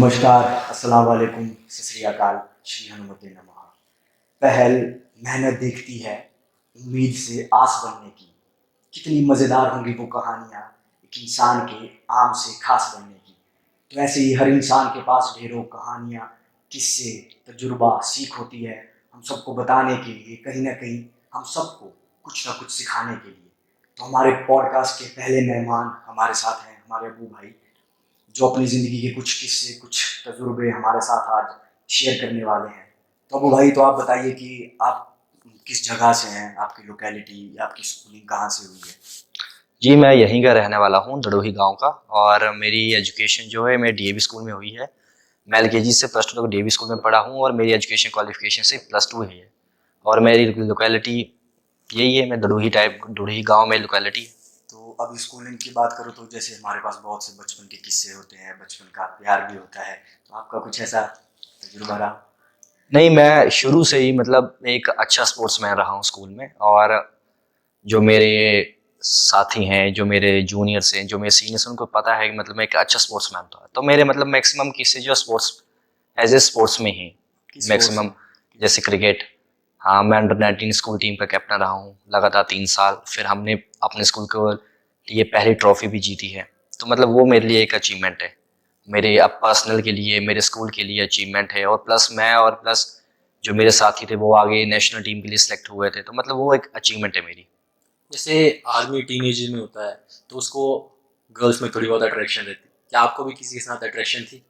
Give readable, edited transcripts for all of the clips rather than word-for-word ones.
नमस्कार, अस्सलाम वालेकुम, सत श्री अकाल, श्री हनुमते नमः। पहल मेहनत देखती है, उम्मीद से आस बनने की। कितनी मज़ेदार होंगी वो कहानियाँ, एक इंसान के आम से खास बनने की। तो ऐसे ही हर इंसान के पास ढेरों कहानियाँ, किस्से, तजुर्बा, सीख होती है हम सबको बताने के लिए, कहीं न कहीं हम सबको कुछ न कुछ सिखाने के लिए। तो हमारे पॉडकास्ट के पहले मेहमान हमारे साथ हैं हमारे अबू भाई, जो अपनी ज़िंदगी के कुछ किस्से, कुछ तजुर्बे हमारे साथ आज शेयर करने वाले हैं। तो अबू भाई, तो आप बताइए कि आप किस जगह से हैं, आपकी लोकेलिटी, आपकी स्कूलिंग कहाँ से हुई है? जी, मैं यहीं का रहने वाला हूँ, दड़ोही गाँव का। और मेरी एजुकेशन जो है मेरी डीएवी स्कूल में हुई है। मैं एलकेजी से प्लस टू तक डीएवी स्कूल में पढ़ा हूँ और मेरी एजुकेशन क्वालिफिकेशन से प्लस टू हुई है। और मेरी लोकेलिटी यही है, मैं दड़ोही गाँव में लोकेलिटी है। तो अभी स्कूलिंग की बात करूँ तो जैसे हमारे पास बहुत से बचपन के किस्से होते हैं, बचपन का प्यार भी होता है, तो आपका कुछ ऐसा तजुर्बा रहा? नहीं, मैं शुरू से ही मतलब एक अच्छा स्पोर्ट्समैन रहा हूँ स्कूल में। और जो मेरे साथी हैं, जो मेरे जूनियर्स हैं, जो मेरे सीनियर्स हैं, उनको पता है कि मतलब मैं एक अच्छा स्पोर्ट्समैन था। तो मेरे मतलब मैक्सिमम किस्से जो स्पोर्ट्स एज ए स्पोर्ट्स में ही किस स्पोर्ट्स मैक्सिमम, में? जैसे क्रिकेट। हाँ, मैं अंडर 19 स्कूल टीम का कैप्टन रहा हूँ लगातार 3 साल। फिर हमने अपने स्कूल के लिए पहली ट्रॉफी भी जीती है। तो मतलब वो मेरे लिए एक अचीवमेंट है, मेरे अब पर्सनल के लिए, मेरे स्कूल के लिए अचीवमेंट है। और प्लस मैं और प्लस जो मेरे साथी थे वो आगे नेशनल टीम के लिए सिलेक्ट हुए थे। तो मतलब वो एक अचीवमेंट है मेरी। जैसे आर्मी टीनेज में होता है तो उसको गर्ल्स में थोड़ी बहुत अट्रैक्शन रहती है। क्या आपको भी किसी के साथ अट्रैक्शन थी?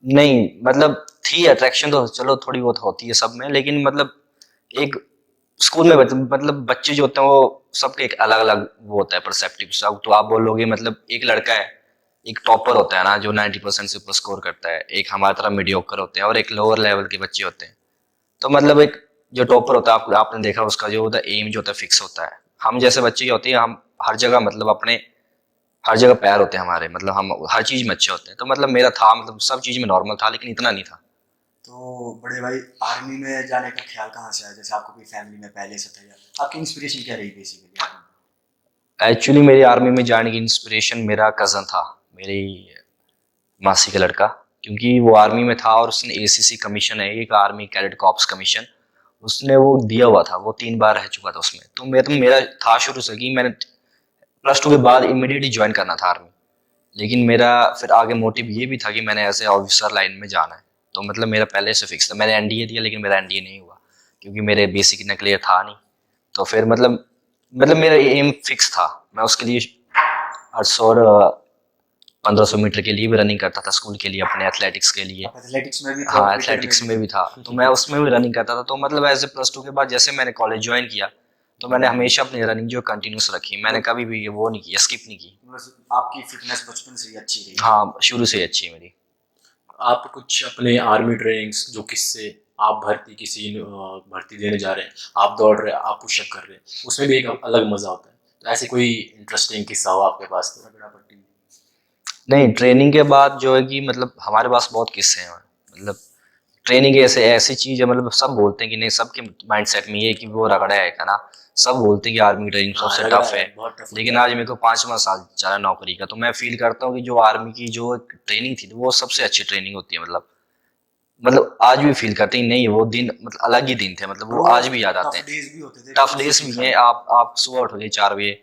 नहीं, मतलब थी अट्रैक्शन तो चलो थोड़ी बहुत होती है सब में, लेकिन मतलब एक स्कूल में मतलब बच्चे जो होते हैं वो सबके एक अलग अलग वो होता है परसेप्टिव सब। तो आप बोलोगे मतलब एक लड़का है, एक टॉपर होता है ना जो 90% से ऊपर स्कोर करता है, एक हमारी तरह मीडियोकर होते हैं, और एक लोअर लेवल के बच्चे होते हैं। तो मतलब एक जो टॉपर होता है, आपने देखा उसका जो होता है एम जो होता है फिक्स होता है। हम जैसे बच्चे क्या होती है, हम हर जगह मतलब अपने हर जगह पैर होते हैं हमारे, मतलब हम हर चीज में अच्छे होते हैं। तो मतलब मेरा था, मतलब सब चीज में नॉर्मल था, लेकिन इतना नहीं था। तो बड़े भाई, आर्मी में जाने का ख्याल कहाँ से आया? जैसे आपको कोई फैमिली में पहले से था, या आपकी इंस्पिरेशन क्या रही बेसिकली आर्मी? एक्चुअली मेरी आर्मी में जाने की इंस्पिरेशन मेरा कज़न था, मेरी मासी का लड़का। क्योंकि वो आर्मी में था और उसने एसीसी कमीशन है एक, आर्मी कैडेट कॉर्प्स कमीशन, उसने वो दिया हुआ था। वो 3 बार रह चुका था उसमें। तो मेरा था शुरू से कि मैंने प्लस टू के बाद इमीडिएटली ज्वाइन करना था आर्मी। लेकिन मेरा फिर आगे मोटिव ये भी था कि मैंने ऐसे ऑफिसर लाइन में जाना है। तो मतलब मेरा पहले से फिक्स था। मैंने एनडीए दिया लेकिन मेरा एनडीए नहीं हुआ, क्योंकि मेरे बेसिक इतना क्लियर था नहीं। तो फिर मतलब मेरा एम फिक्स था। मैं उसके लिए 800 और 1500 मीटर के लिए भी रनिंग करता था स्कूल के लिए, अपने एथलेटिक्स के लिए। आप एथलेटिक्स में भी थे और हाँ, क्रिकेट में एथलेटिक्स भी में थे? भी था, तो मैं उसमें भी रनिंग करता था। तो मतलब एज ए प्लस टू के बाद जैसे मैंने कॉलेज ज्वाइन किया, तो मैंने हमेशा अपनी रनिंग जो कंटिन्यूस रखी। मैंने मतलब कभी भी वो नहीं किया, स्किप नहीं की। मतलब आपकी फिटनेस बचपन से ही अच्छी रही है? हाँ, शुरू से ही अच्छी है मेरी। आप कुछ अपने आर्मी ट्रेनिंग्स जो किससे आप भर्ती देने जा रहे हैं, आप दौड़ रहे हैं, आप पुशअप कर रहे हैं, उसमें भी एक अलग मजा होता है। तो ऐसे कोई इंटरेस्टिंग किस्सा हो आपके पास तो? रगड़ा पट्टी। नहीं, ट्रेनिंग के बाद जो है कि मतलब हमारे पास बहुत किस्से हैं। मतलब ट्रेनिंग ऐसे ऐसी चीज है, मतलब सब बोलते हैं कि नहीं, सबके माइंडसेट में ये है कि वो रगड़ा है का ना। सब बोलते हैं कि आर्मी ट्रेनिंग हाँ, सबसे रगड़ा टफ है, है। बहुत टफ होता लेकिन है। आज मेरे को 5वां साल चला नौकरी का, तो मैं फील करता हूँ कि जो आर्मी की जो ट्रेनिंग थी वो सबसे अच्छी ट्रेनिंग होती है। मतलब आज भी फील करते हैं, नहीं वो दिन मतलब अलग ही दिन थे, मतलब वो वो आज भी याद आते टफ हैं। डेज भी होते थे, टफ खुशी डेज की भी हैं। पल। आप सुबह उठोगे 4 बजे,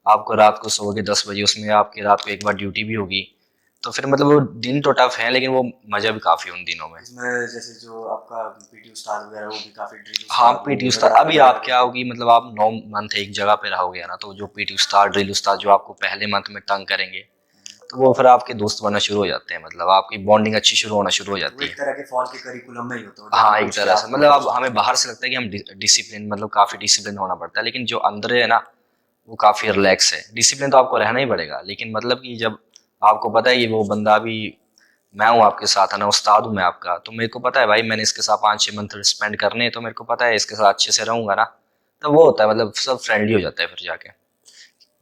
आपको रात को सोओगे 10 बजे, उसमें आपकी रात को एक बार ड्यूटी भी होगी। तो फिर मतलब वो दिन तो टफ है, लेकिन वो मजा भी काफी है उन दिनों में। इसमें जैसे जो आपका पीटी उस्ताद वगैरह, वो भी काफी ड्रिल हाँ, उस्ताद, पीटी वो उस्ताद, रगड़ा अभी रगड़ा आप क्या देते। होगी, मतलब आप 9 मंथ एक जगह पे रहोगे ना, तो जो पीटी उस्ताद, ड्रिल उस्ताद जो आपको पहले मंथ में तंग करेंगे, तो वो फिर आपके दोस्त बनना शुरू हो जाते हैं। मतलब आपकी बॉन्डिंग अच्छी शुरू होना शुरू हो तो वो जाती एक है। तरह के फौज के करिकुलम में ही होता है, हाँ, जानवर एक कुछ के तरह से आपको मतलब अब पोस्ट हमें करते हैं। बाहर से लगता है कि हम डिसिप्लिन, मतलब काफी डिसिप्लिन होना पड़ता है, लेकिन जो अंदर है ना वो काफी रिलैक्स है। डिसिप्लिन तो आपको रहना ही पड़ेगा, लेकिन मतलब कि जब आपको पता है कि वो बंदा भी, मैं हूँ आपके साथ है ना, उस्ताद हूँ मैं आपका, तो मेरे को पता है भाई मैंने इसके साथ 5-6 मंथ स्पेंड करने हैं, तो मेरे को पता है इसके साथ अच्छे से रहूंगा ना। तो वो होता है, मतलब सब फ्रेंडली हो जाता है फिर जाके।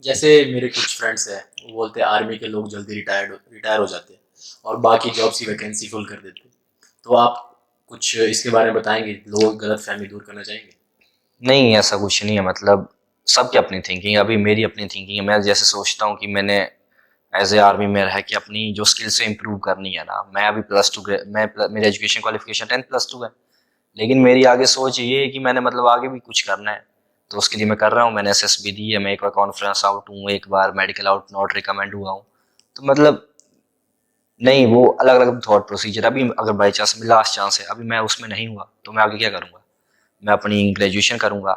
जैसे मेरे कुछ फ्रेंड्स हैं, वो बोलते हैं आर्मी के लोग जल्दी रिटायर हो जाते हैं और बाकी जॉब्स की वैकेंसी फुल कर देते हैं। तो आप कुछ इसके बारे में बताएंगे, लोग गलत फहमी दूर करना चाहेंगे? नहीं, ऐसा कुछ नहीं है। मतलब सबकी अपनी थिंकिंग है। अभी मेरी अपनी थिंकिंग है, मैं जैसे सोचता हूँ कि मैंने एज ए आर्मी में रह के अपनी जो स्किल से इम्प्रूव करनी है ना। मैं अभी मेरी एजुकेशन क्वालिफिकेशन 10+2 है, लेकिन मेरी आगे सोच ये है कि मैंने मतलब आगे भी कुछ करना है, तो उसके लिए मैं कर रहा हूँ। मैंने एसएसबी दी है, मैं एक बार कॉन्फ्रेंस आउट हूँ, एक बार मेडिकल आउट नॉट रिकमेंड हुआ हूँ। तो मतलब नहीं, वो अलग अलग थॉट प्रोसीजर। अभी अगर बाई चांस लास्ट चांस है, अभी मैं उसमें नहीं हुआ तो मैं आगे क्या करूँगा? मैं अपनी ग्रेजुएशन करूँगा,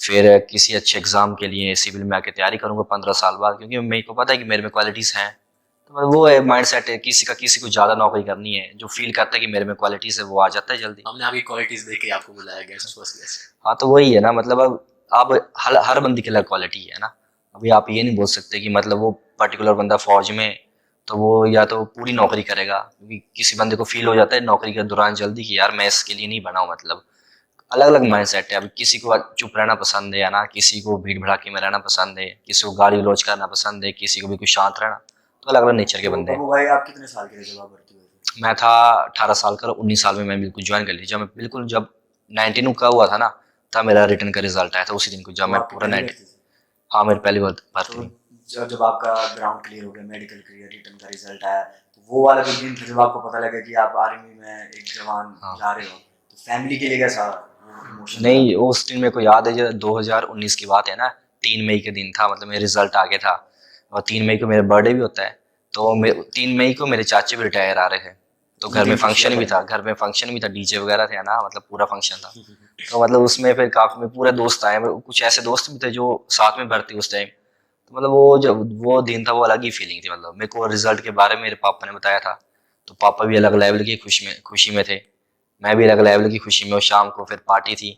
फिर किसी अच्छे एग्जाम के लिए सिविल में आके तैयारी करूँगा 15 साल बाद, क्योंकि मेरे को पता है कि मेरे में क्वालिटीज़ हैं। तो मतलब वो है माइंड सेट है, किसी को ज़्यादा नौकरी करनी है, जो फील करता है कि मेरे में क्वालिटीज़ है वो आ जाता है जल्दी। हमने आपकी क्वालिटीज देख के आपको बुलाया गेस्ट फर्स्ट गेस्ट। हाँ, तो वही है ना, मतलब अब हर बंदी की अलग क्वालिटी है ना। अभी आप ये नहीं बोल सकते कि मतलब वो पर्टिकुलर बंदा फौज में, तो वो या तो पूरी नौकरी करेगा, क्योंकि किसी बंदे को फील हो जाता है नौकरी के दौरान जल्दी कि यार मैं इसके लिए नहीं बना हूँ। मतलब अलग अलग माइंड सेट है। अभी किसी को चुप रहना पसंद है, या ना किसी को भीड़ भड़ाके में रहना पसंद है, किसी को गाली गलौज करना पसंद है, किसी को भी कुछ शांत रहना। तो अलग अलग नेचर के तो बंदे हैं। अबू भाई, आप कितने साल के थे जब आप भर्ती हुए थे? मैं था 18 साल का, और 19 साल में मैं बिल्कुल ज्वाइन कर ली। जब 19 का हुआ था ना, तब मेरा रिटर्न का रिजल्ट आया था उसी दिन को, जब तो मैं आपकी पूरा पहली 19। भर्ती थी? हाँ, मेरी पहली बार भर्ती तो हुई। जब जब आपका ग्राउंड क्लियर हो गया, मेडिकल क्लियर, रिटर्न का रिजल्ट आया, तो वो वाला जो दिन था जब आपको पता लगा कि आप आर्मी में एक जवान हाँ, जा रहे हो, तो फैमिली के लिए कैसा इमोशन था? नहीं उस दिन मेरे को याद है, जो 2019 की बात है ना, 3 मई के दिन था, मतलब मेरा रिजल्ट आ गया था, और 3 मई को मेरा बर्थडे भी होता है। तो 3 मई को मेरे चाचे भी रिटायर आ रहे थे, तो उस घर में दिन खुशियाँ फंक्शन भी था, बढ़ेंगी। डीजे वगैरह थे ना, मतलब पूरा फंक्शन था। तो मतलब उसमें फिर काफी में पूरे दोस्त आए, कुछ ऐसे दोस्त भी थे जो साथ में भर्ती उस टाइम। तो मतलब वो जब वो दिन था, वो अलग ही फीलिंग थी। मतलब मेरे को रिजल्ट के बारे में मेरे पापा ने बताया था, तो पापा भी अलग लेवल की खुशी में थे, मैं भी अलग लेवल की खुशी में। और शाम को फिर पार्टी थी,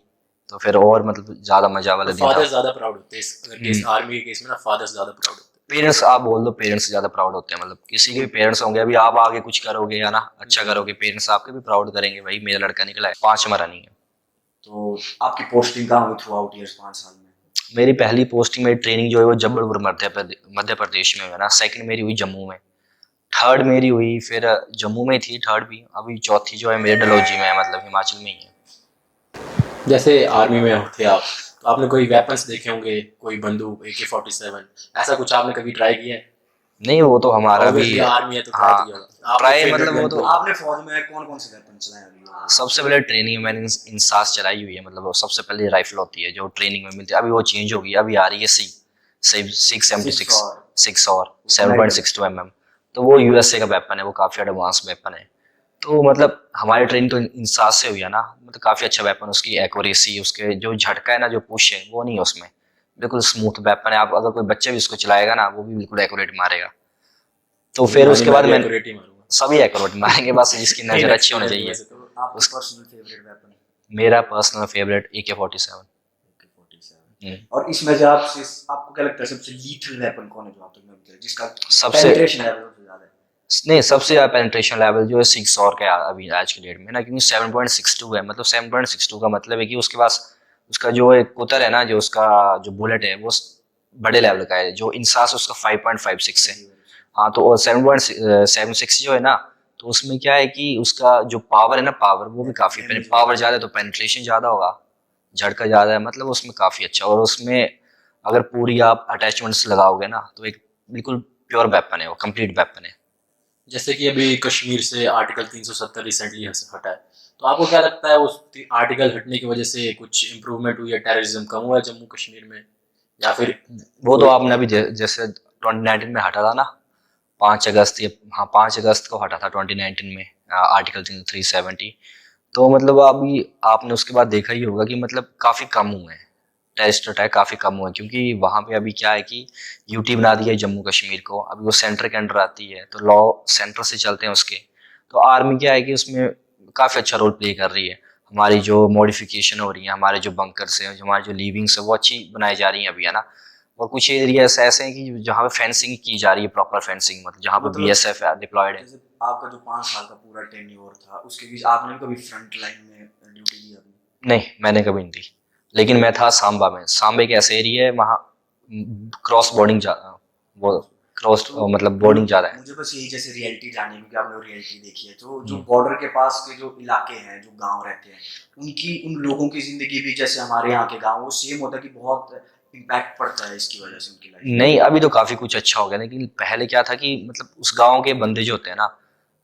तो फिर और मतलब ज्यादा मजा वाला तो दिन था। फादर ज्यादा प्राउड होते हैं अगर केस आर्मी के केस में ना, फादर ज्यादा प्राउड होते पेरेंट्स आप बोल दो, पेरेंट्स ज्यादा प्राउड होते हैं। मतलब किसी के भी पेरेंट्स होंगे, अभी आप आगे कुछ करोगे या ना अच्छा हैं। करोगे, पेरेंट्स आपके भी प्राउड करेंगे, भाई मेरा लड़का निकला है 5 में रनिंग है। तो आपकी पोस्टिंग कहाँ हुई थ्रू आउट ईयर्स 5 साल में? मेरी पहली पोस्टिंग, मेरी ट्रेनिंग जो है वो जबलपुर मध्य प्रदेश में है ना। सेकंड मेरी हुई जम्मू में, थर्ड मेरी हुई फिर जम्मू में ही थी थर्ड भी। अभी चौथी जो है मेरे डलहौजी में है, मतलब हिमाचल में ही है। जैसे आर्मी में थे आप, तो आपने कोई वेपन्स देखे होंगे, कोई बंदूक AK-47, ऐसा कुछ आपने कभी ट्राई किया है? नहीं, वो तो हमारा भी। ऑब्वियसली आर्मी है तो ट्राई हाँ, तो किया होगा। आपने ट्राई फेवरेट मतलब वो गन तो कोई? आपने फौज में कौन कौन से वेपन चलाए अभी? सबसे पहले ट्रेनिंग में मैंने इंसास चलाई हुई है। मतलब वो सबसे पहले राइफल होती है जो ट्रेनिंग में मिलती है, अभी वो चेंज होगी, अभी आ रही है सिक्स 676, और 6 और अमेरिकन। 7.62 mm। तो वो यूएसए का वेपन है, वो काफी एडवांस वेपन है। तो मतलब हमारी ट्रेनिंग तो इंसास से हुई है ना, मतलब काफी अच्छा वेपन, उसकी एक्यूरेसी, उसके जो झटका है ना, जो पुश है वो नहीं है उसमें, बिल्कुल स्मूथ वेपन है। आप अगर कोई बच्चे भी इसको चलाएगा ना, वो भी बिल्कुल एक्यूरेट मारेगा। तो फिर यानी उसके मैं बाद भी मैं एक्यूरेट ही मारूंगा। सभी एक्यूरेट मारेंगे, बस जिसकी नजर अच्छी होनी इनएक्सपीरियंस चाहिए। वैसे तो। तो आपकी उस पर्सनल फेवरेट वेपन? मेरा पर्सनल फेवरेट AK-47। AK-47। और इसमें जो आपको क्या लगता है सबसे लीथल वेपन कौन है जो आप तक में अभी तक, जिसका सबसे पेनिट्रेशन लेवल सबसे ज्यादा है? नहीं, सबसे ज्यादा पेनिट्रेशन लेवल जो है 6 और का है अभी आज की डेट में ना, क्योंकि 7.62 है। मतलब 7.62 का मतलब है कि उसके पास उसका जो एक कुतर है ना, जो उसका जो बुलेट है वो बड़े लेवल का है, जो इंसास उसका 5.56 है। हाँ, तो 7.76 जो है ना, तो उसमें क्या है कि उसका जो पावर है ना, पावर वो भी काफी, पावर ज्यादा है तो पेनिट्रेशन ज्यादा होगा, झटका ज्यादा है, मतलब उसमें काफी अच्छा। और उसमें अगर पूरी आप अटैचमेंट्स लगाओगे ना, तो एक बिल्कुल प्योर वेपन है, वो कंप्लीट वेपन है। जैसे कि अभी कश्मीर से आर्टिकल 370 रिसेंटली हटा है, तो आपको क्या लगता है उस आर्टिकल हटने की वजह से कुछ इम्प्रूवमेंट हुई है, टेररिज्म कम हुआ है जम्मू कश्मीर में, या फिर वो तो कोई? आपने अभी जैसे 2019 में हटा था ना, 5 अगस्त, ये हाँ 5 अगस्त को हटा था 2019 में आर्टिकल 370। तो मतलब अभी आपने उसके बाद देखा ही होगा कि मतलब काफी कम हुए हैं, टेररिस्ट अटैक काफी कम हुए हैं, क्योंकि वहां पे अभी क्या है कि यूटी बना दिया है जम्मू कश्मीर को, अभी वो सेंटर के अंडर आती है, तो लॉ सेंटर से चलते हैं उसके। तो आर्मी क्या है कि उसमें काफी अच्छा रोल प्ले कर रही है। हमारी जो मॉडिफिकेशन हो रही है, हमारे जो बंकर्स हैं, हमारी जो लिविंग्स है वो अच्छी बनाई जा रही है अभी, है ना। और कुछ एरिया ऐसे हैं कि जहाँ पे फेंसिंग की जा रही है, प्रॉपर फेंसिंग, मतलब जहाँ पे मतलब बीएसएफ डिप्लॉयड है। जैसे आपका जो 5 साल का पूरा टेन्योर था, उसके बीच आपने भी कभी फ्रंट लाइन में ड्यूटी दी अभी? नहीं, मैंने कभी नहीं दी, लेकिन मैं था सांबा में। सांबा एक ऐसा एरिया है, वहाँ क्रॉस बॉर्डिंग वो क्रॉस तो मतलब बॉर्डिंग ज्यादा है। मुझे बस यही जैसे रियलिटी जाननी है, क्योंकि आपने वो रियलिटी देखी है, तो जो हम्म। बॉर्डर के पास के जो इलाके हैं, जो गांव रहते हैं, उन लोगों की जिंदगी भी जैसे हमारे यहाँ के गांव, वो सेम होता है कि बहुत इम्पैक्ट पड़ता है इसकी वजह से उनकी लाइफ? नहीं, अभी तो काफ़ी कुछ अच्छा हो गया, लेकिन पहले क्या था कि मतलब उस गाँव के बंदे जो होते हैं ना,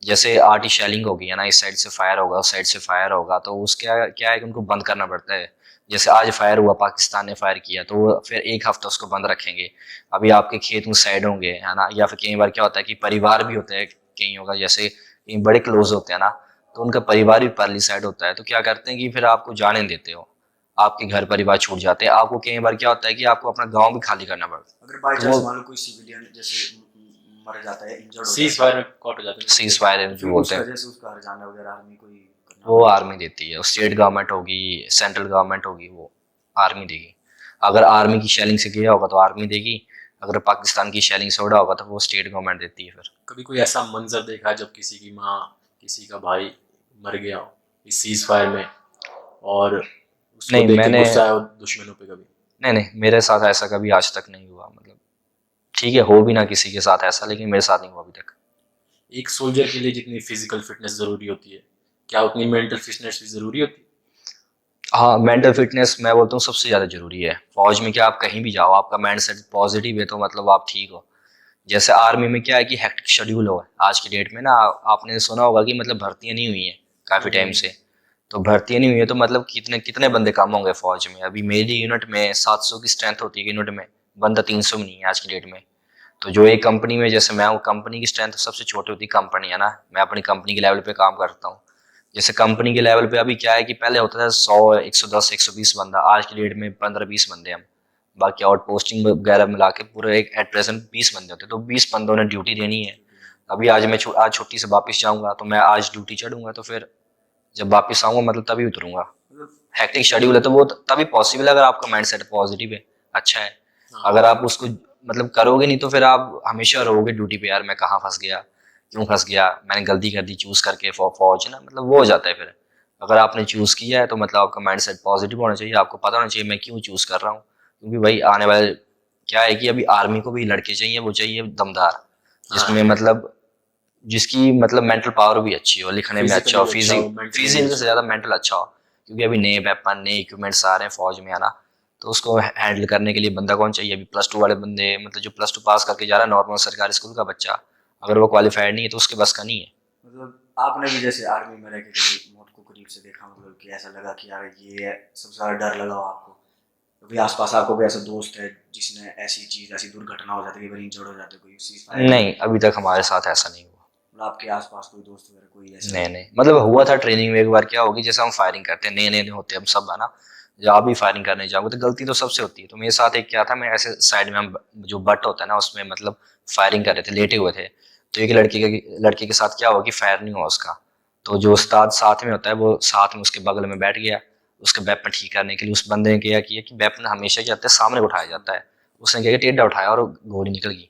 जैसे आर्टी शेलिंग हो गई है ना, इस साइड से फायर होगा, उस साइड से फायर होगा, तो उस क्या क्या है कि उनको बंद करना पड़ता है। जैसे आज फायर हुआ, पाकिस्तान ने फायर किया, तो वो फिर 1 हफ्ता उसको बंद रखेंगे। अभी आपके खेत उस साइड होंगे, है ना? या फिर कई बार क्या होता है कि परिवार भी होते हैं कईयों का, जैसे कई बड़े क्लोज होते हैं ना, तो उनका परिवार भी परली साइड होता है, तो क्या करते हैं कि फिर आपको जाने नहीं देते हो। आपके घर परिवार छूट जाते हैं। आपको कई बार क्या होता है कि आपको अपना गाँव भी खाली करना पड़ता है। अगर बाई तो चांस वो मान लो कोई सिविलियन जैसे मर जाता है, इंजर्ड हो सीज जाता है, फायर में कॉट हो जाते हैं सीज जैसे। फायर तो जो फिर उस बोलते हैं, वजह से उसका हर्जाना वगैरह आर्मी को ही करना वो पड़ता आर्मी देती है। स्टेट गवर्नमेंट होगी, सेंट्रल गवर्नमेंट होगी, वो आर्मी देगी। अगर आर्मी की शेलिंग से गया होगा तो आर्मी देगी, अगर पाकिस्तान की शेलिंग से उड़ा होगा तो वो स्टेट गवर्नमेंट देती है फिर। कभी कोई ऐसा मंजर देखा है जब किसी की माँ, किसी का भाई मर गया हो इस सीज फायर में, और उसको नहीं देख के मैंने गुस्सा आया हो दुश्मनों पे कभी? नहीं, मेरे साथ ऐसा कभी आज तक नहीं हुआ। मतलब ठीक है, हो भी ना किसी के साथ ऐसा, लेकिन मेरे साथ नहीं हुआ अभी तक। एक सोल्जर के लिए जितनी फिजिकल फिटनेस जरूरी होती है, क्या उतनी मेंटल फिटनेस भी जरूरी होती है? हाँ, मेंटल फिटनेस मैं बोलता हूँ सबसे ज़्यादा ज़रूरी है। फौज में क्या, आप कहीं भी जाओ, आपका माइंड सेट पॉजिटिव है तो मतलब आप ठीक हो। जैसे आर्मी में क्या है कि हेक्टिक शेड्यूल हो आज की डेट में ना, आपने सुना होगा कि मतलब भर्तियां नहीं हुई हैं काफ़ी टाइम से। तो भर्तियां नहीं हुई है तो मतलब कितने कितने बंदे कम होंगे फौज में। अभी मेरी यूनिट में 700 की स्ट्रेंथ होती है यूनिट में, बंदा 300 में नहीं है आज की डेट में। तो जो एक कंपनी में, जैसे मैं हूँ, कंपनी की स्ट्रेंथ सबसे छोटी होती कंपनी है ना, मैं अपनी कंपनी के लेवल पे काम करता हूँ। जैसे कंपनी के लेवल पे अभी क्या है कि पहले होता था 100 110 120 बंदा, आज की डेट में 15-20 बंदे हम। बाकी आउट पोस्टिंग वगैरह मिला के पूरे एक एट प्रेजेंट 20 बंदे होते, तो 20 बंदों ने ड्यूटी देनी है। अभी आज मैं आज छुट्टी से वापस जाऊंगा तो मैं आज ड्यूटी चढ़ूंगा, तो फिर जब वापस आऊंगा मतलब तभी उतरूंगा। मतलब हेक्टिक शेड्यूल है तो वो तभी पॉसिबल है अगर आपका माइंड सेट पॉजिटिव है, अच्छा है। हाँ। अगर आप उसको मतलब करोगे नहीं तो फिर आप हमेशा रहोगे ड्यूटी पे, यार मैं कहाँ फंस गया, क्यों फंस गया, मैंने गलती कर दी चूज करके फौज ना, मतलब वो हो जाता है फिर। अगर आपने चूज किया है तो मतलब आपका माइंड सेट पॉजिटिव होना चाहिए, आपको पता होना चाहिए मैं क्यों चूज कर रहा हूँ। क्योंकि भाई आने वाले क्या है कि अभी आर्मी को भी लड़के चाहिए, वो चाहिए दमदार, जिसमें हाँ, मतलब जिसकी मतलब मेंटल पावर भी अच्छी हो, लिखने में अच्छा फिजिकली हो, भी अच्छा हो, मेंटली भी फिजिकल से अच्छा हो। ज़्यादा मेंटल अच्छा हो। क्योंकि अभी नए वेपन नए इक्विपमेंट्स आ रहे हैं फौज में, आना तो उसको हैंडल करने के लिए बंदा कौन चाहिए। अभी +2 वाले बंदे, मतलब जो +2 पास करके जा रहा है नॉर्मल सरकारी स्कूल का बच्चा, अगर वो क्वालिफाइड नहीं है तो उसके बस का नहीं है। मतलब आपने भी जैसे आर्मी में रह के कभी मौत को करीब से देखा, मतलब कि ऐसा लगा कि यार ये सबसे ज़्यादा डर लगा हो आपको? कभी आसपास आपको कोई ऐसा दोस्त है जिसने ऐसी चीज़, ऐसी दुर्घटना हो जाती है, कई बार इंजर्ड हो जाते, कोई सीज फायर में? नहीं, अभी तक हमारे साथ ऐसा नहीं हुआ। मतलब आपके आसपास कोई दोस्त वगैरह कोई ऐसा? नहीं, मतलब हुआ था ट्रेनिंग में एक बार, क्या होगी जैसे हम फायरिंग करते हैं, नए नए होते हैं हम सब, है ना। जब आप भी फायरिंग करने जाओगे तो गलती तो सबसे होती है। तो मेरे साथ एक क्या था, मैं ऐसे साइड में, हम जो बट होता है ना उसमें मतलब फायरिंग कर रहे थे, लेटे हुए थे। तो एक लड़के के साथ क्या हुआ कि फायर नहीं हुआ उसका। तो जो उस्ताद साथ में होता है वो साथ में उसके बगल में बैठ गया, उसके वेपन ठीक करने के लिए। उस बंदे ने क्या किया कि वेपन हमेशा क्या होता है सामने उठाया जाता है, उसने क्या किया टेढ़ा उठाया और गोली निकल गई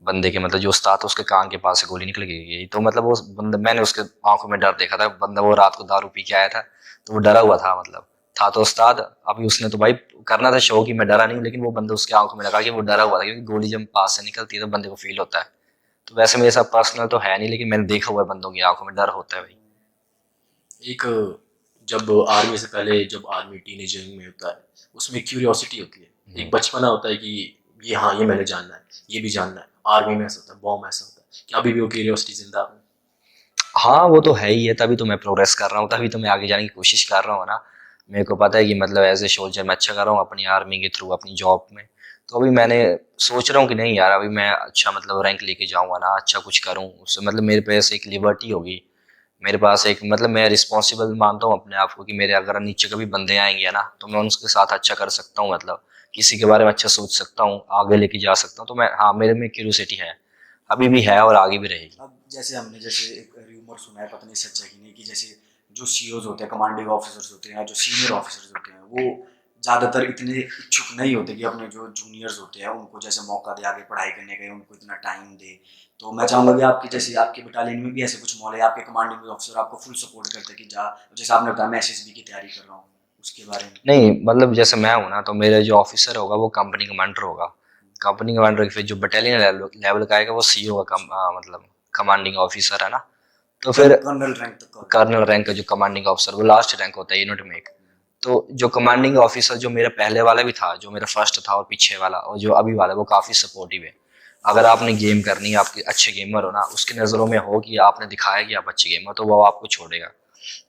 बंदे के, मतलब जो उस्ताद था उसके कान के पास से गोली निकल गई। तो मतलब वो बंदा, मैंने उसके आंखों में डर देखा था, बंदा वो रात को दारू पी के आया था, तो वो डरा हुआ था, मतलब था तो उस्ताद। अभी उसने तो भाई करना था शो कि मैं डरा नहीं हूं, लेकिन वो बंदा उसके आंखों में लगा कि वो डरा हुआ था, क्योंकि गोली जब पास से निकलती है तो बंदे को फील होता है। तो वैसे मेरे साथ पर्सनल तो है नहीं, लेकिन मैंने देखा हुआ है बंदों की आंखों में डर होता है भाई। एक, जब आर्मी से पहले, जब आर्मी टीनेजर में होता है, उसमें क्यूरियोसिटी होती है, एक बचपना होता है कि ये, हाँ ये मैंने जानना है, ये भी जानना है, आर्मी में ऐसा होता है, बॉम्ब ऐसा होता है, क्या अभी भी वो क्यूरियोसिटी जिंदा है? हाँ वो तो है ही है, तभी तो मैं प्रोग्रेस कर रहा हूँ, तभी तो मैं आगे जाने की कोशिश कर रहा हूँ ना। मेरे को पता है कि मतलब एज ए सोल्जर मैं अच्छा कर रहा हूँ अपनी आर्मी के थ्रू अपनी जॉब में। तो अभी मैंने सोच रहा हूँ कि नहीं यार, अभी मैं अच्छा मतलब रैंक लेके जाऊँगा ना, अच्छा कुछ करूँ उससे, मतलब मेरे पास एक लिबर्टी होगी, मेरे पास एक मतलब मैं रिस्पॉन्सिबल मानता हूँ अपने आप को कि मेरे अगर नीचे कभी बंदे आएंगे ना तो मैं उनके साथ अच्छा कर सकता हूँ, मतलब किसी के बारे में अच्छा सोच सकता हूँ, आगे लेके जा सकता हूँ। तो मैं, हाँ मेरे में क्यूरियोसिटी है, अभी भी है और आगे भी रहेगी। अब जैसे हमने जैसे एक र्यूमर सुना है, पता नहीं सच है कि नहीं, कि जैसे जो सीईओज होते हैं, कमांडिंग ऑफिसर्स होते हैं, या जो सीनियर ऑफिसर्स होते हैं, वो ज़्यादातर इतने इच्छुक नहीं होते कि अपने जो जूनियर्स होते हैं उनको जैसे मौका दे आगे पढ़ाई करने का, या उनको इतना टाइम दे। तो मैं चाहूँगा कि आपकी जैसे आपके बटालियन में भी ऐसे कुछ मॉल है, आपके कमांडिंग ऑफिसर आपको फुल सपोर्ट करते हैं कि जा, जैसे आपने बताया मैं एसएसबी की तैयारी कर रहा हूँ, उसके बारे में? नहीं मतलब जैसे मैं हूँ ना, तो मेरा जो ऑफिसर होगा वो कंपनी कमांडर होगा। कंपनी कमांडर फिर जो बटालियन लेवल का आएगा वो सीईओ का मतलब कमांडिंग ऑफिसर है ना। तो फिर कर्नल रैंक तक का होता है? कर्नल रैंक का जो कमांडिंग ऑफिसर, वो लास्ट रैंक होता है यूनिट में एक। तो जो कमांडिंग ऑफिसर जो मेरा पहले वाला भी था, जो मेरा फर्स्ट था और पीछे वाला और जो अभी वाला, वो काफ़ी सपोर्टिव है। अगर आपने गेम करनी है, आपके अच्छे गेमर हो ना, उसकी नज़रों में हो कि आपने दिखाया कि आप अच्छे गेमर, तो वो आपको छोड़ेगा,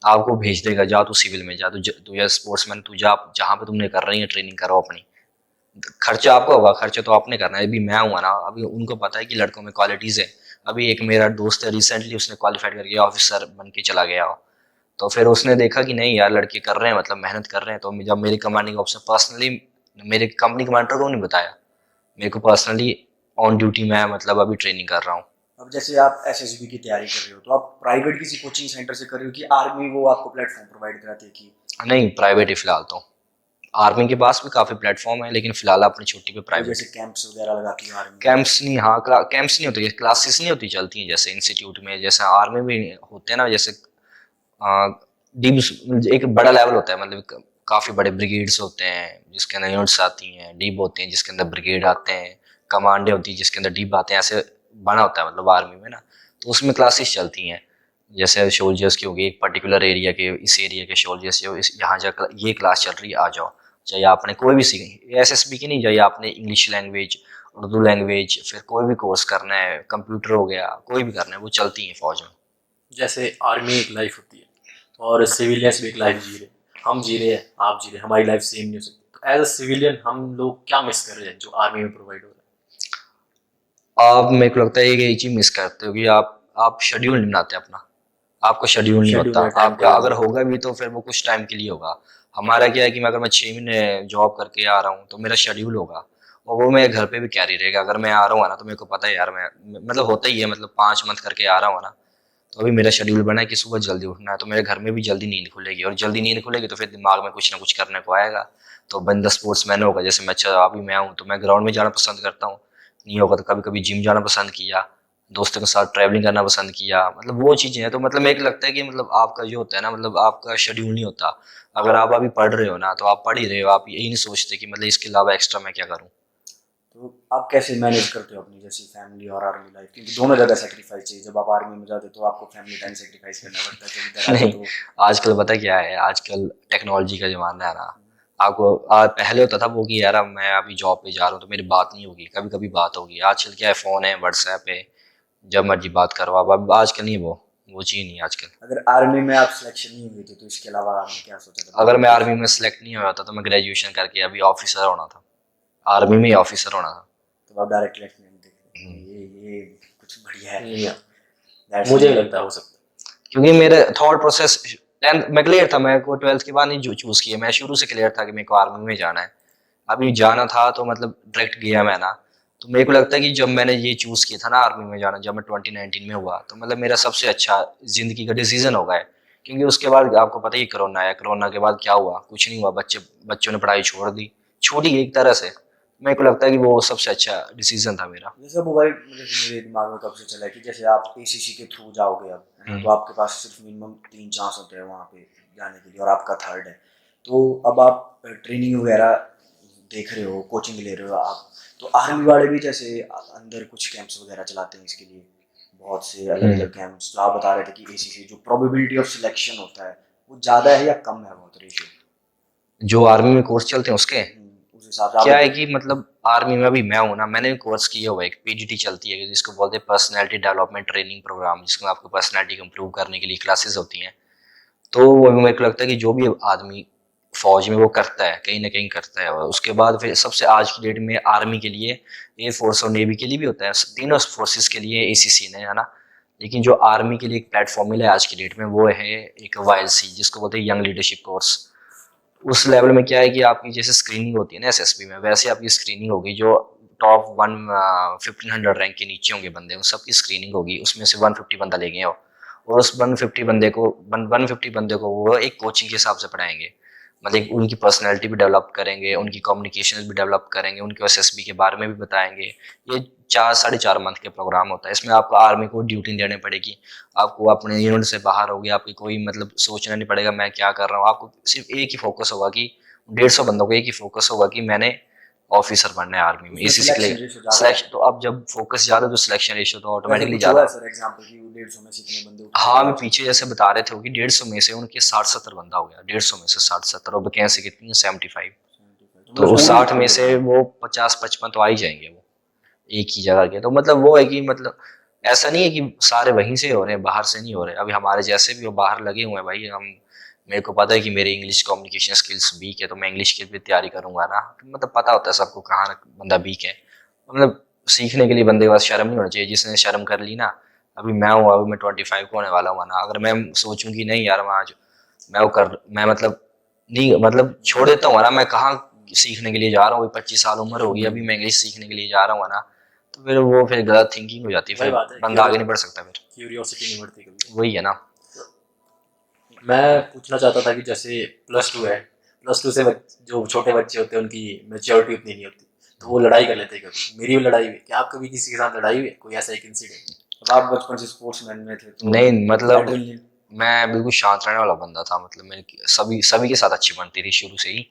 आपको भेज देगा, जा तू सिविल में जा, तू या स्पोर्ट्समैन, तू जा जहाँ पे तुमने कर रही है ट्रेनिंग करो अपनी। खर्चा आपका होगा, खर्चा तो आपने करना है। अभी मैं हुआ ना, अभी उनको पता है कि लड़कों में क्वालिटीज़ है। अभी एक मेरा दोस्त है, रिसेंटली उसने क्वालिफाइड करके ऑफिसर बन के चला गया हो, तो फिर उसने देखा कि नहीं यार लड़के कर रहे हैं, मतलब मेहनत कर रहे हैं। तो जब मेरी कमांडिंग ऑफिसर पर्सनली, मेरे कंपनी कमांडर को नहीं बताया, मेरे को पर्सनली ऑन ड्यूटी मैं मतलब अभी ट्रेनिंग कर रहा हूँ। अब जैसे आप एसएसबी की तैयारी कर रहे हो, तो आप प्राइवेट किसी कोचिंग सेंटर से कर रहे हो कि आर्मी वो आपको प्लेटफॉर्म प्रोवाइड कराती है कि? नहीं, प्राइवेट ही फिलहाल तो। आर्मी के पास भी काफ़ी प्लेटफॉर्म है, लेकिन फिलहाल अपनी छुट्टी पे कोई प्राइवेट। जैसे कैंप्स वगैरह लगाती है आर्मी? कैंप्स नहीं, हाँ कैंप्स नहीं होते, क्लासेस नहीं होती चलती हैं जैसे इंस्टीट्यूट में, जैसे आर्मी में होते हैं ना, जैसे डीम्स, एक बड़ा लेवल होता है, मतलब काफ़ी बड़े ब्रिगेड्स होते हैं जिसके अंदर यूनिट्स आती हैं, डीप होते हैं जिसके अंदर ब्रिगेड आते हैं, कमांडे होती है जिसके अंदर डीप आते हैं, ऐसे बना होता है मतलब आर्मी में ना। तो उसमें क्लासेस चलती हैं, जैसे सोल्जर्स की होगी, एक पर्टिकुलर एरिया के, इस एरिया के सोल्जर्स, यहाँ जा ये क्लास चल रही है, आ जाओ। चाहे आपने कोई भी सीखी, एसएसबी की नहीं, चाहिए आपने इंग्लिश लैंग्वेज, उर्दू लैंग्वेज, फिर कोई भी कोर्स करना है, कंप्यूटर हो गया, कोई भी करना है, वो चलती हैं फौज में। जैसे आर्मी एक लाइफ होती है और सिविलियंस भी एक लाइफ जी रहे हैं, हम जी रहे हैं, आप जी रहे हैं, हमारी लाइफ सेम नहीं हो सकती। तो एज अ सिविलियन हम लोग क्या मिस कर रहे हैं जो आर्मी में प्रोवाइड हो रहा आप, मेरे को लगता है एक चीज मिस करते हो कि आप शेड्यूल नहीं बनाते अपना, आपका शेड्यूल है? नहीं होता शेड्यूल या टाइम आपका, टेबल अगर नहीं। होगा भी तो फिर वो कुछ टाइम के लिए होगा। हमारा क्या है कि मैं अगर मैं 6 महीने जॉब करके आ रहा हूँ तो मेरा शेड्यूल होगा, और वो मेरे घर पे भी कैरी रहेगा। अगर मैं आ रहा हूँ ना, तो मेरे को पता है यार, मैं मतलब होता ही है, मतलब 5 मंथ करके आ रहा हूँ ना, तो अभी मेरा शेड्यूल बना है कि सुबह जल्दी उठना है, तो मेरे घर में भी जल्दी नींद खुलेगी, और जल्दी नींद खुलेगी तो फिर दिमाग में कुछ ना कुछ करने को आएगा। तो बंदा स्पोर्ट्समैन होगा, जैसे मैं, अच्छा अभी मैं हूँ तो मैं ग्राउंड में जाना पसंद करता हूँ, नहीं होगा तो कभी कभी जिम जाना पसंद किया, दोस्तों के साथ ट्रैवलिंग करना पसंद किया, मतलब वो चीज़ें हैं। तो मतलब मेरे को लगता है कि मतलब आपका जो होता है ना, मतलब आपका शेड्यूल नहीं होता। अगर आप अभी पढ़ रहे हो ना, तो आप पढ़ ही रहे हो, आप यही नहीं सोचते कि मतलब इसके अलावा एक्स्ट्रा मैं क्या करूँ। तो आप कैसे मैनेज करते हो अपनी जैसी फैमिली और आर्मी लाइफ, क्योंकि दोनों जगह सेक्रीफाइस चाहिए। जब आप आर्मी में जाते हो तो आपको फैमिली टाइम सेक्रीफाइस करना पड़ता है, जब इधर आते नहीं, हो तो? आजकल पता क्या है, आजकल टेक्नोलॉजी का ज़माना है ना। आपको पहले होता था वो कि यार मैं अभी जॉब पे जा रहा हूँ तो मेरी बात नहीं होगी, कभी कभी बात होगी। आजकल क्या है, फ़ोन है, व्हाट्सएप है, जब मर्जी बात करो आप। अब आजकल नहीं, वो चीज़ नहीं है आजकल। अगर आर्मी में आप सिलेक्शन नहीं हुए थे तो इसके अलावा आपने क्या सोचा था, अगर मतलब मैं आर्मी कैसे? में सेलेक्ट नहीं हुआ था तो मैं ग्रेजुएशन करके अभी ऑफिसर होना था, आर्मी में ही ऑफिसर होना था। तो आप डायरेक्ट लेफ्टिनेंट देख हम्म। रहे ये कुछ बढ़िया है। या दैट्स मुझे भी नाइस। लगता है हो सकता क्योंकि मेरे थॉट प्रोसेस, टेंथ में क्लियर था, मैं को 12th के बाद नहीं जो चूज़ किया, मैं शुरू से क्लियर था कि मेरे को आर्मी में जाना है। अभी जाना था तो मतलब डायरेक्ट गया मैं ना। तो मेरे को लगता है कि जब मैंने ये चूज़ किया था ना आर्मी में जाना, जब मैं 2019 में हुआ, तो मतलब मेरा सबसे अच्छा ज़िंदगी का डिसीजन होगा है। क्योंकि उसके बाद आपको पता ही, कोरोना आया, कोरोना के बाद क्या हुआ, कुछ नहीं हुआ, बच्चों ने पढ़ाई छोड़ दी, छूट ही गई एक तरह से। मेरे को लगता है कि वो सबसे अच्छा डिसीजन था मेरा। जैसे मोबाइल, जैसे मेरे दिमाग में कब से चला है कि जैसे आप एसीसी के थ्रू जाओगे अब, है ना, हम्म। तो आपके पास सिर्फ मिनिमम 3 चांस होते हैं वहाँ पे जाने के लिए और आपका थर्ड है। तो अब आप ट्रेनिंग वगैरह देख रहे हो, कोचिंग ले रहे हो आप, तो आर्मी वाले भी जैसे अंदर कुछ कैंप्स वगैरह चलाते हैं इसके लिए, बहुत से अलग हम्म। अलग कैंप्स। तो आप बता रहे थे कि एसीसी जो प्रोबेबिलिटी ऑफ सिलेक्शन होता है वो ज़्यादा है या कम है, बहुत रेशियो? जो आर्मी में कोर्स चलते हैं उसके, उस हिसाब से क्या है आप। कि मतलब आर्मी में अभी मैं हूँ ना, मैंने कोर्स किया हुआ है, एक पीजीटी चलती है जिसको बोलते हैं पर्सनैलिटी डेवलपमेंट ट्रेनिंग प्रोग्राम, जिसमें आपको पर्सनैलिटी को इम्प्रूव करने के लिए क्लासेस होती हैं। तो वो मेरे को लगता है कि जो भी आदमी फौज में वो करता है, कहीं ना कहीं करता है, और उसके बाद फिर सबसे आज की डेट में आर्मी के लिए, एयरफोर्स और नेवी के लिए भी होता है, तीनों फोर्सेस के लिए एसीसी ने, है ना। लेकिन जो आर्मी के लिए एक प्लेटफॉर्म मिला है आज की डेट में, वो है एक वाईएलसी, जिसको बोलते हैं यंग लीडरशिप कोर्स। उस लेवल में क्या है कि आपकी जैसे स्क्रीनिंग होती है ना एसएसबी में, वैसे आपकी स्क्रीनिंग होगी, जो टॉप 1500 रैंक के नीचे होंगे बंदे, उन सबकी स्क्रीनिंग होगी, उसमें से 150 बंदा लेंगे वो, और उस 150 बंदे को वो एक कोचिंग के हिसाब से पढ़ाएंगे। मतलब उनकी पर्सनैलिटी भी डेवलप करेंगे, उनकी कम्युनिकेशन भी डेवलप करेंगे, उनके एसएसबी के बारे में भी बताएंगे। ये 4 साढ़े 4 मंथ के प्रोग्राम होता है, इसमें आपको आर्मी को ड्यूटी देनी पड़ेगी, आपको अपने यूनिट से बाहर होगी, आपकी कोई मतलब सोचना नहीं पड़ेगा मैं क्या कर रहा हूँ, आपको सिर्फ एक ही फोकस होगा कि 150 बंदों को एक ही फोकस होगा कि मैंने ऑफिसर बनना है आर्मी में, उसमें एसीसी के सिलेक्शन लिए रेशो ज्यादा सिलेक्शन। तो अब जब फोकस ज्यादा तो सिलेक्शन रेशियो तो वैसे ऑटोमेटिकली कुछ हुआ ज्यादा। है सर एग्जांपल कि 150 में से इतने बंदे उठाए हाँ, गए अभी आपके? पीछे जैसे बता रहे थे वो कि 150 में से उनके 60-70 बंदा हो गया, 150 में से 60-70, और वैकेंसी कितनी है 75। तो तो मतलब उस और भी 60 में कम से होगा। वो 50-55 तो आ ही जाएंगे वो एक ही जगह के। तो मतलब वो है कि मतलब ऐसा नहीं है कि सारे वहीं से हो रहे हैं, बाहर से नहीं हो रहे। अभी हमारे जैसे भी वो बाहर लगे हुए हैं भाई। हम मेरे को पता है कि मेरी इंग्लिश कम्युनिकेशन स्किल्स वीक है, तो मैं इंग्लिश की भी तैयारी करूंगा ना। तो मतलब पता होता है सबको कहाँ बंदा वीक है। मतलब सीखने के लिए बंदे के पास शर्म नहीं होना चाहिए। जिसने शर्म कर ली ना, अभी मैं हूँ, अभी मैं 25 को होने वाला हूँ ना, अगर मैं सोचूं कि नहीं यार मैं आज मैं मतलब नहीं, मतलब छोड़ देता हूँ ना। मैं कहाँ सीखने के लिए जा रहा हूँ, 25 साल उम्र होगी अभी, मैं इंग्लिश सीखने के लिए जा रहा हूँ ना। तो फिर वो फिर गलत थिंकिंग हो जाती है, वही फिर बात है, बंदा आगे नहीं बढ़ सकता फिर। क्यूरियोसिटी नहीं बढ़ती कभी। वही है ना। मैं पूछना चाहता था कि जैसे +2 है, +2 से जो छोटे बच्चे होते हैं उनकी मेच्योरिटी उतनी नहीं होती, तो वो लड़ाई कर लेते हैं। कभी मेरी भी लड़ाई हुई, क्या आप कभी किसी के साथ लड़ाई हुई है? कोई ऐसा एक इंसिडेंट? अब आप बचपन से स्पोर्ट्समैन में थे तो नहीं मतलब एड्रेनलिन। मैं बिल्कुल शांत रहने वाला बंदा था। मतलब मेरे सभी सभी के साथ अच्छी बनती थी शुरू से ही।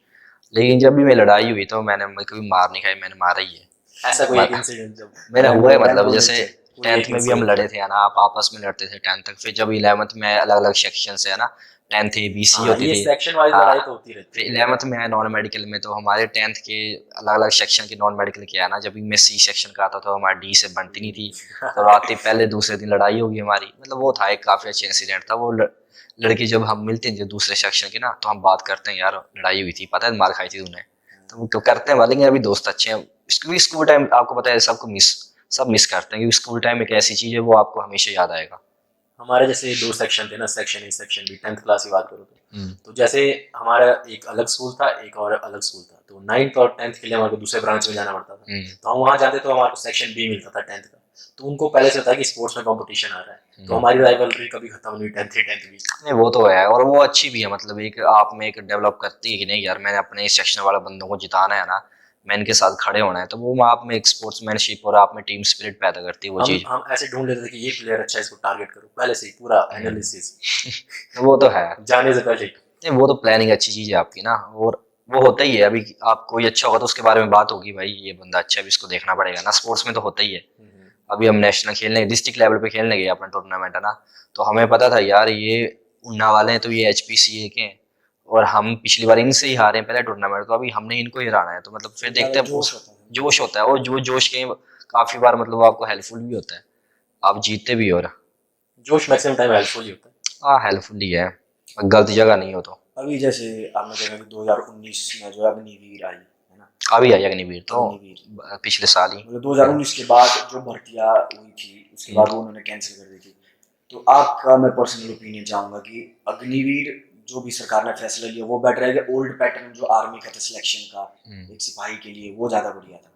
लेकिन जब भी मेरी लड़ाई हुई तो मैं कभी मार नहीं खाई, मैंने मारा ही है। ऐसा कोई एक म- इंसिडेंट जब मेरा रैम्बो हुआ है, मतलब रैम्बो जैसे नेचर। कोई 10th एक में भी हम इंसिडेंट? लड़े थे है ना, आप आपस में लड़ते थे 10th तक। फिर जब 11th में अलग अलग सेक्शन से है ना, 10th ए बी सी हाँ, होती ये थी। सेक्शन वाइज हाँ, लड़ाई तो होती रहती फिर है। 11th में आया नॉन मेडिकल में, तो हमारे 10th के अलग अलग सेक्शन के नॉन मेडिकल के आया ना। जब भी मैं सी सेक्शन का आता तो हमारी डी से बनती नहीं थी। तो रात ही पहले दूसरे दिन लड़ाई होगी हमारी। मतलब वो था एक काफी अच्छा इंसिडेंट था वो। लड़के जब हम मिलते हैं जो दूसरे सेक्शन के ना, तो हम बात करते हैं, यार लड़ाई हुई थी, पता है मार खाई थी तूने। तो करते हैं बात, लेकिन अभी दोस्त अच्छे हैं। स्कूल टाइम आपको पता है सबको सब मिस करते हैं, क्योंकि स्कूल टाइम एक ऐसी चीज है वो आपको हमेशा याद आएगा। हमारे जैसे 2 सेक्शन थे ना, section A section B, 10th class की बात करो हम्म। तो जैसे हमारा एक अलग स्कूल था, एक और अलग स्कूल था। तो 9th और 10th के लिए हमारे को दूसरे ब्रांच में जाना पड़ता था। हम्म। तो हम वहाँ जाते तो हमारे को सेक्शन बी मिलता था 10th का। तो उनको पहले से था कि स्पोर्ट्स में कंपटीशन आ रहा है, तो हमारी राइवलरी कभी खत्म नहीं हुई 10th बी। नहीं वो तो है, और वो अच्छी भी है। मतलब एक आप में एक डेवलप करती है कि नहीं यार मैंने अपने इस सेक्शन वाले बंदों को जिताना है ना, मैं इनके साथ खड़े होना है। तो वो आप में एक स्पोर्ट्समैनशिप और आप में टीम स्पिरिट पैदा करती है वो चीज। हम ऐसे ढूंढ लेते थे कि ये प्लेयर अच्छा है, इसको टारगेट करो पहले से ही, पूरा एनालिसिस वो तो है। जाने से पहले ही। नहीं वो तो प्लानिंग अच्छी चीज है आपकी ना। और वो होता ही है। अभी आप कोई अच्छा होगा तो उसके बारे में बात होगी, भाई ये बंदा अच्छा है, अभी इसको देखना पड़ेगा ना। स्पोर्ट्स में तो होता ही है। अभी हम नेशनल खेलने, डिस्ट्रिक्ट लेवल पे खेलने गए अपना टूर्नामेंट है ना, तो हमें पता था यार ये उन्ना वाले हैं, तो ये HPCA के हैं, और हम पिछली बार इनसे ही हारे हैं पहले टूर्नामेंट, तो अभी हमने इनको ही हराना है। तो मतलब फिर ज्यादा देखते हैं जोश होता है। जोश होता है। और जो जोश के काफी बार मतलब आपको हेल्पफुल भी होता है, आप जीतते भी हो। और जोश मैक्सिमम टाइम हेल्पफुल ही होता है। हाँ हेल्पफुल ही है, गलत जगह नहीं हो तो। अभी जैसे आपने देखा कि 2019 में जो अग्निवीर आई है ना, अभी आई अग्निवीर तो अग्निवीर पिछले साल ही। मतलब 2019 के बाद जो भर्तियां हुई थी उसके बाद वो उन्होंने कैंसिल कर दी थी। तो आपका मैं पर्सनल ओपिनियन चाहूंगा कि अग्निवीर जो भी सरकार ने फैसला लिया वो बेटर है कि ओल्ड पैटर्न जो आर्मी का था सिलेक्शन का एक सिपाही के लिए वो ज्यादा बढ़िया था?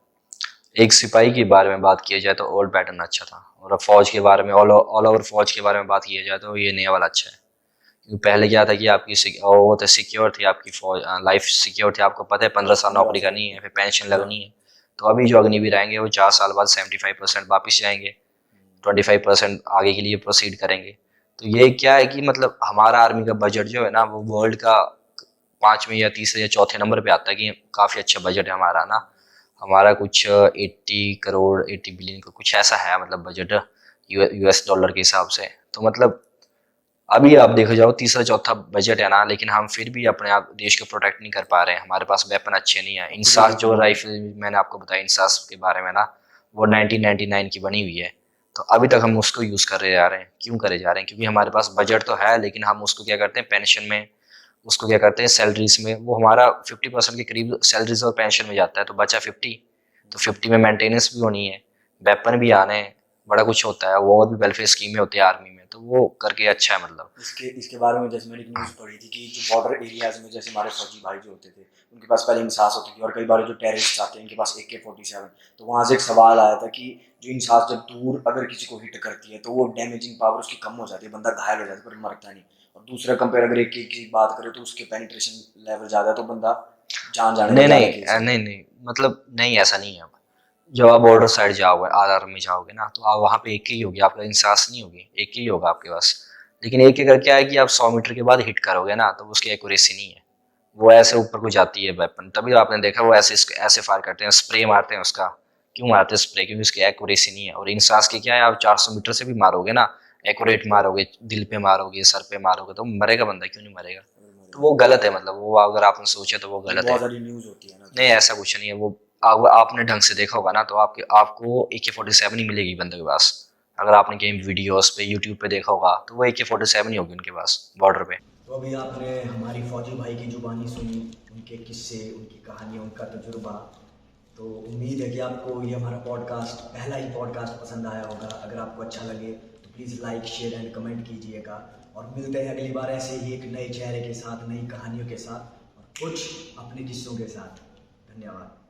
एक सिपाही के बारे में बात किया जाए तो ओल्ड पैटर्न अच्छा था, और फौज के बारे में ऑल ओवर फौज के बारे में बात किया जाए तो ये नया वाला अच्छा है। क्योंकि पहले क्या था कि आपकी वो तो सिक्योर थी आपकी फौज, लाइफ सिक्योर थी, आपको पता है 15 साल 15 नौकरी साल करनी है, के। फिर पेंशन हाँ, लगनी है। तो अभी जो अग्निवीर आएंगे वो 4 साल बाद 75% वापस जाएंगे, 25% आगे के लिए प्रोसीड करेंगे। तो ये क्या है कि मतलब हमारा आर्मी का बजट जो है ना वो वर्ल्ड का 5वें या तीसरे या चौथे नंबर पे आता है, कि काफ़ी अच्छा बजट है हमारा ना। हमारा कुछ 80 करोड़ 80 बिलियन का कुछ ऐसा है मतलब बजट US डॉलर के हिसाब से। तो मतलब अभी आप देखो जाओ तीसरा चौथा बजट है ना, लेकिन हम फिर भी अपने आप देश को प्रोटेक्ट नहीं कर पा रहे हैं। हमारे पास वेपन अच्छे नहीं है। इंसास जो राइफल मैंने आपको बताया इंसास के बारे में ना, वो 1999 की बनी हुई है। तो अभी तक हम उसको यूज़ कर जा रहे हैं। क्यों करे जा रहे हैं? क्योंकि हमारे पास बजट तो है, लेकिन हम उसको क्या करते हैं पेंशन में, उसको क्या करते हैं सैलरीज में, वो हमारा 50% के करीब सैलरीज और पेंशन में जाता है, तो बचा 50। तो 50 में मेंटेनेंस भी होनी है, वेपन भी आने हैं, बड़ा कुछ होता है, वो और भी वेलफेयर स्कीमें होती है आर्मी में, तो वो करके अच्छा है मतलब। इसके इसके बारे में जैसे मैंने एक न्यूज़ पढ़ी थी कि जो बॉर्डर एरियाज में जैसे हमारे फौजी भाई जो होते थे उनके पास पहले इंसास होती थी, और कई बार जो टेररिस्ट आते हैं इनके पास AK-47। तो वहाँ से एक सवाल आया था कि जो इंसास जब दूर अगर किसी को हिट करती है तो वो डैमेजिंग पावर उसकी कम हो जाती है, बंदा घायल हो जाता है पर मरता नहीं। और दूसरा कंपेयर अगर AK की बात करें तो उसके पेनिट्रेशन लेवल ज़्यादा है तो बंदा जान जाने का नहीं ज़्यादा नहीं केस है। नहीं नहीं, मतलब नहीं ऐसा नहीं है। जब आप बॉर्डर साइड जाओगे आर में जाओगे ना, तो आप वहाँ पे एक ही होगी, आपका इंसास नहीं होगी, एक ही होगा आपके पास। लेकिन एक अगर क्या है कि आप 100 मीटर के बाद हिट करोगे ना, तो उसकी एक्यूरेसी नहीं है, वो ऐसे ऊपर को जाती है वेपन, तभी आपने देखा वो ऐसे ऐसे फायर करते हैं, स्प्रे मारते हैं उसका। क्यों मारते हैं स्प्रे? क्योंकि उसकी एक्यूरेसी नहीं है। और इंसास की क्या है, आप 400 मीटर से भी मारोगे ना, एक्यूरेट मारोगे, दिल पे मारोगे, सर पे मारोगे, तो मरेगा बंदा, क्यों नहीं मरेगा? तो वो गलत है, मतलब वो अगर आपने सोचा तो वो गलत है। बहुत सारी न्यूज़ होती है ना, नहीं, ऐसा कुछ नहीं है। वो आपने ढंग से देखा होगा ना, तो आपको AK-47 ही मिलेगी बंदे के पास। अगर आपने गेम वीडियोस पे यूट्यूब पे देखा होगा तो वो AK-47 ही होगी उनके पास बॉर्डर पे। तो अभी आपने हमारी फौजी भाई की जुबानी सुनी, उनके किस्से, उनकी कहानियाँ, उनका तजुर्बा। तो उम्मीद है कि आपको ये हमारा पॉडकास्ट, पहला ही पॉडकास्ट पसंद आया होगा। अगर आपको अच्छा लगे तो please like, share and comment कीजिएगा। और मिलते हैं अगली बार ऐसे ही एक नए चेहरे के साथ, नई कहानियों के साथ और कुछ अपने किस्सों के साथ। धन्यवाद।